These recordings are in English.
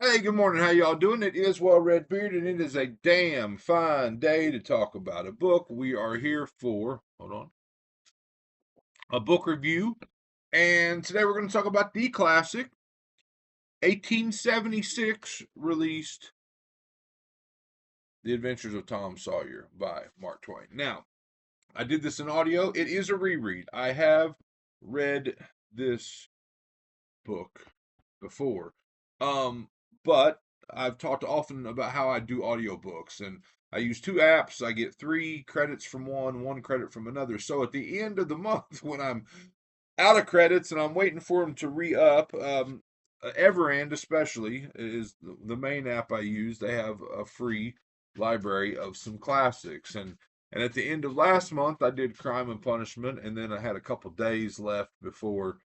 Hey, good morning. How y'all doing? It is Well Red Beard, and it is a damn fine day to talk about a book. We are here for, hold on, a book review. And today we're going to talk about the classic 1876 released The Adventures of Tom Sawyer by Mark Twain. Now, I did this in audio. It is a reread. I have read this book before. Um, but I've talked often about how I do audiobooks, and I use two apps. I get 3 credits from one credit from another. So at the end of the month, when I'm out of credits and I'm waiting for them to re-up, Everand especially is the main app I use. They have a free library of some classics, and at the end of last month, I did Crime and Punishment, and then I had a couple days left before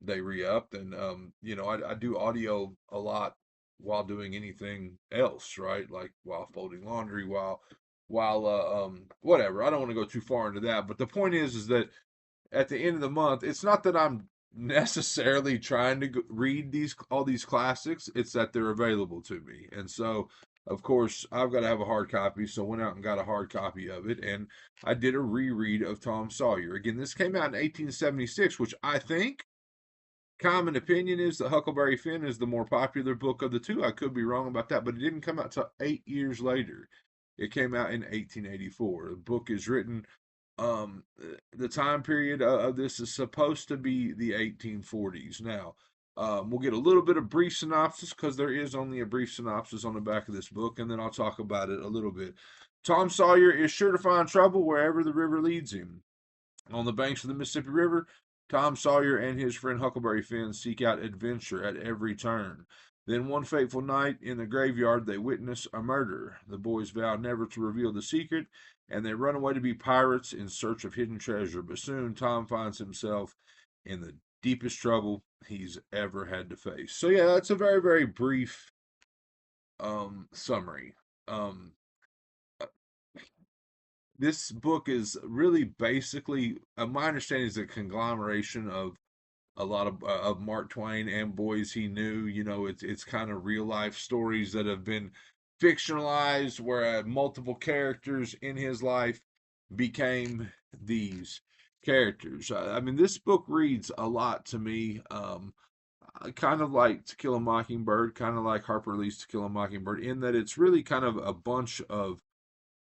they re-upped. And I do audio a lot while doing anything else, right? Like while folding laundry, while whatever. I don't want to go too far into that, but the point is that at the end of the month, it's not that I'm necessarily trying to read all these classics. It's that they're available to me, and so of course I've got to have a hard copy. So I went out and got a hard copy of it, and I did a reread of Tom Sawyer. Again, this came out in 1876, which I think common opinion is that Huckleberry Finn is the more popular book of the two. I could be wrong about that, but it didn't come out till 8 years later. It came out in 1884. The book is written. The time period of this is supposed to be the 1840s. Now, we'll get a little bit of brief synopsis because there is only a brief synopsis on the back of this book, and then I'll talk about it a little bit. Tom Sawyer is sure to find trouble wherever the river leads him. On the banks of the Mississippi River, Tom Sawyer and his friend Huckleberry Finn seek out adventure at every turn. Then one fateful night in the graveyard, they witness a murder. The boys vow never to reveal the secret, and they run away to be pirates in search of hidden treasure. But soon Tom finds himself in the deepest trouble he's ever had to face. So yeah, that's a very, very brief summary. Um, this book is really basically, my understanding is a conglomeration of a lot of Mark Twain and boys he knew. It's kind of real life stories that have been fictionalized, where multiple characters in his life became these characters. I mean, this book reads a lot to me. Kind of like To Kill a Mockingbird, kind of like Harper Lee's To Kill a Mockingbird, in that it's really kind of a bunch of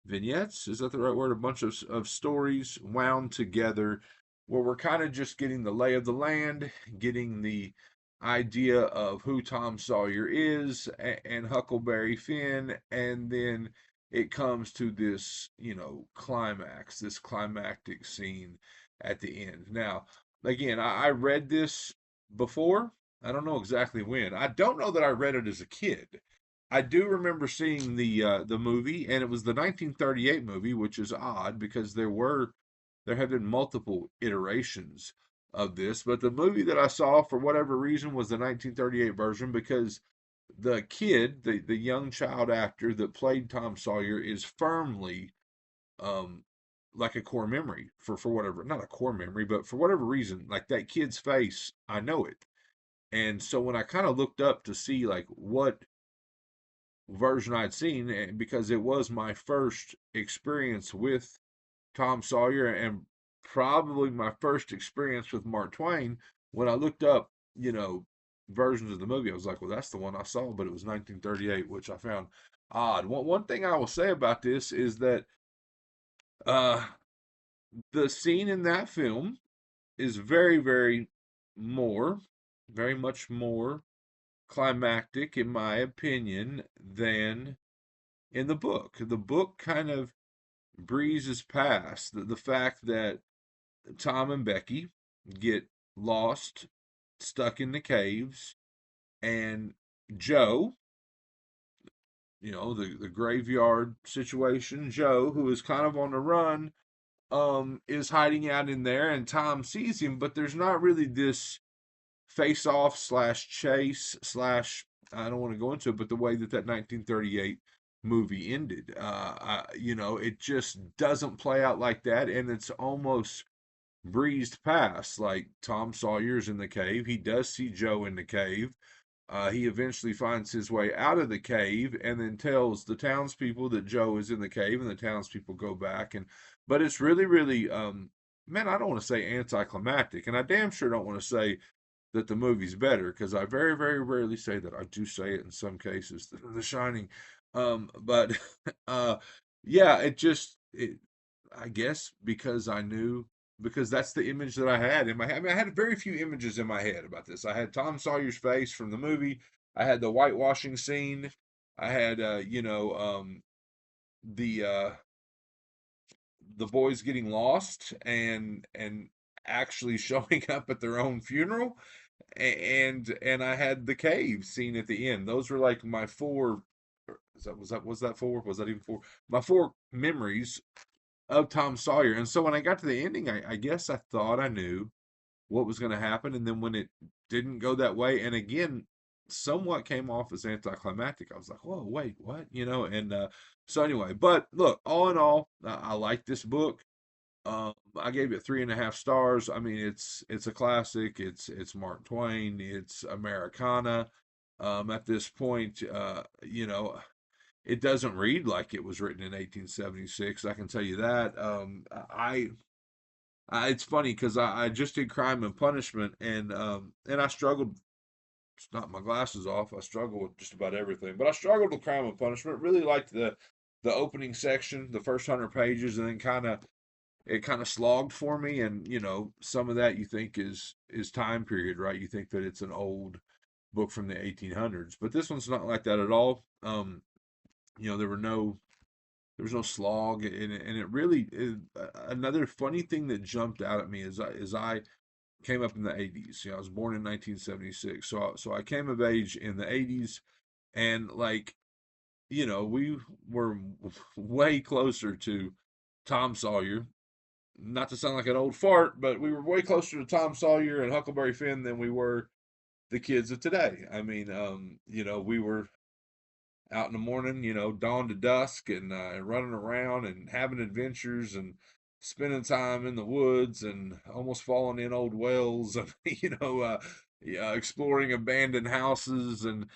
vignettes. Is that the right word? A bunch of stories wound together where we're kind of just getting the lay of the land, getting the idea of who Tom Sawyer is and Huckleberry Finn, and then it comes to this, climax, this climactic scene at the end. Now, again, I read this before. I don't know exactly when. I don't know that I read it as a kid. I do remember seeing the movie, and it was the 1938 movie, which is odd because there have been multiple iterations of this, but the movie that I saw for whatever reason was the 1938 version because the kid, the young child actor that played Tom Sawyer, is firmly um like a core memory for whatever, not a core memory, but for whatever reason, like that kid's face, I know it. And so when I kind of looked up to see like what version I'd seen, and because it was my first experience with Tom Sawyer and probably my first experience with Mark Twain, when I looked up, versions of the movie, I was like, well, that's the one I saw, but it was 1938, which I found odd. One thing I will say about this is that uh, the scene in that film is very, very much more climactic, in my opinion, than in the book. The book kind of breezes past the fact that Tom and Becky get lost, stuck in the caves, and Joe, the graveyard situation, Joe, who is kind of on the run, is hiding out in there, and Tom sees him, but there's not really this face off slash chase slash, I don't want to go into it, but the way that 1938 movie ended, it just doesn't play out like that, and it's almost breezed past. Like Tom Sawyer's in the cave, he does see Joe in the cave. He eventually finds his way out of the cave and then tells the townspeople that Joe is in the cave, and the townspeople go back. But it's really, really, man, I don't want to say anticlimactic, and I damn sure don't want to say that the movie's better because I very, very rarely say that. I do say it in some cases, The Shining. But uh, yeah, I guess because I knew, because that's the image that I had in my head. I mean, I had very few images in my head about this. I had Tom Sawyer's face from the movie. I had the whitewashing scene. I had, the the boys getting lost and actually showing up at their own funeral, and I had the cave scene at the end. Those were like my four. Was that four? Was that even four? My four memories of Tom Sawyer. And so when I got to the ending, I guess I thought I knew what was going to happen, and then when it didn't go that way, and again, somewhat came off as anticlimactic. I was like, "Whoa, wait, what?" And so anyway, but look, all in all, I like this book. I gave it 3.5 stars. I mean, it's a classic. It's Mark Twain. It's Americana. At this point, it doesn't read like it was written in 1876. I can tell you that. It's funny because I just did Crime and Punishment, and I struggled. It's not my glasses off. I struggle with just about everything, but I struggled with Crime and Punishment. Really liked the opening section, the first 100 pages, and then it kind of slogged for me. And some of that you think is time period, right? You think that it's an old book from the 1800s, but this one's not like that at all. There was no slog, and it really is. Another funny thing that jumped out at me is I came up in the 80s. I was born in 1976, so I came of age in the 80s, and like we were way closer to Tom Sawyer. Not to sound like an old fart, but we were way closer to Tom Sawyer and Huckleberry Finn than we were the kids of today. I mean, we were out in the morning, dawn to dusk, and running around and having adventures and spending time in the woods and almost falling in old wells and yeah, exploring abandoned houses and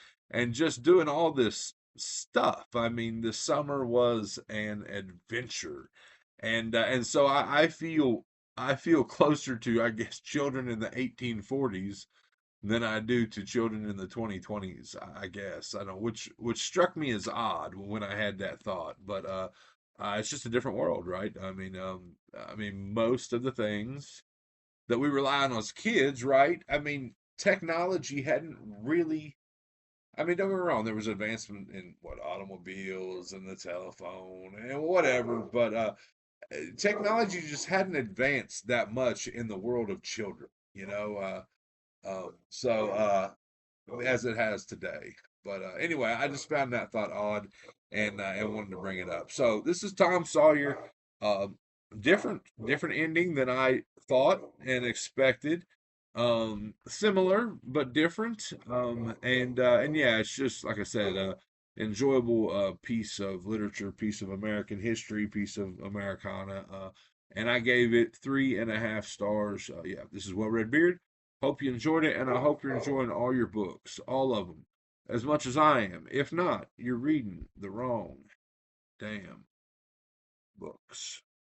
just doing all this stuff. I mean, the summer was an adventure, and so I feel closer to, I guess, children in the 1840s than I do to children in the 2020s, I guess. I don't know, which struck me as odd when I had that thought, but it's just a different world, right? I mean, most of the things that we rely on as kids, right? I mean, technology hadn't really. I mean, don't get me wrong, there was advancement in what automobiles and the telephone and whatever, but technology just hadn't advanced that much in the world of children, so as it has today. But anyway, I just found that thought odd, and wanted to bring it up. So this is Tom Sawyer. Uh, different ending than I thought and expected. Similar but different. And yeah, it's just like I said, enjoyable piece of literature, piece of American history, piece of Americana. And I gave it 3.5 stars. Yeah, this is Well Red Beard. Hope you enjoyed it, and I hope you're enjoying all your books, all of them, as much as I am. If not, you're reading the wrong damn books.